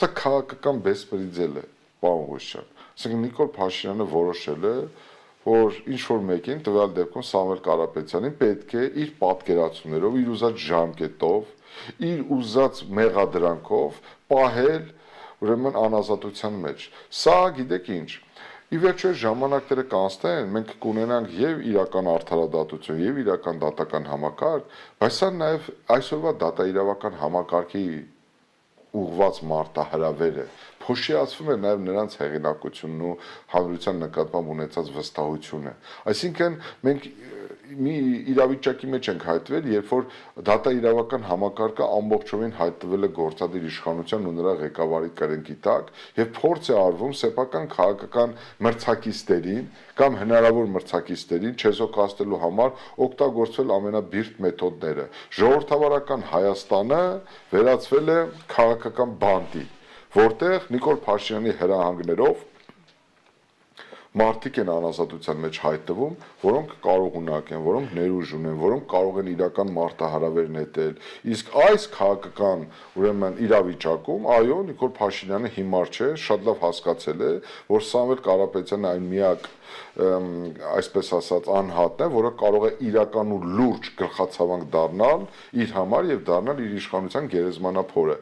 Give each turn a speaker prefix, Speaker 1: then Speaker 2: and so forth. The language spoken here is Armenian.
Speaker 1: Սա քաղաքական բեսպրիձել է, պարոն Ղուշյան։ Այսինքն Նիկոլ Փաշինյանը որոշել է, որ ինչ-որ մեկին, տվյալ դեպքում Սամվել Կարապետյանին պետք է իր պատկերացումներով, իր ուզած ժամկետով, իր ուզած մեղադրանքով պահել ուրեմն անազատության մեջ։ Սա գիտեք ինչ, ի վերջո ժամանակները կանցնեն, մենք կունենանք եւ իրական արդարադատություն, եւ իրական դատական համակարգ, բայց սա նաեւ այսօրվա դատաիրավական համակարգի ուղված մարտահրավերը փոշիացվում է նաև նրանց հեղինակությունն ու հանրության նկատմամբ ունեցած վստահությունը։ Այսինքն մենք մի իրավիճակի մեջ ենք հայտնվել, երբ որ դատաիրավական համակարգը ամբողջովին հայտնվել է գործադիր իշխանության ու նրա ղեկավարի կրնկի տակ եւ փորձ է արվում սեփական քաղաքական մրցակիցներին կամ հնարավոր մրցակիցներին չեզոքացնելու համար օգտագործվել ամենաբիրտ մեթոդները։ Ժողովրդավարական Հայաստանը վերածվել է քաղաքական բանտի, որտեղ Նիկոլ Փաշինյանի հրահանգներով մարդիկ են անազատության մեջ հայտնվում, որոնք կարողունակ են, որոնք ներուժ ունեն, որոնք կարող են իրական մարտահրավեր նետել։ Իսկ այս քաղաքական ուրեմն իրավիճակում, այո, Նիկոլ Փաշինյանը հիմար չէ, շատ լավ հասկացել է, որ Սամվել Կարապետյանը այն միակ այսպես ասած անհատն է, որը կարող է իրական ու լուրջ գլխացավանք դառնալ իր համար եւ դառնալ իր իշխանության գերեզմանափորը։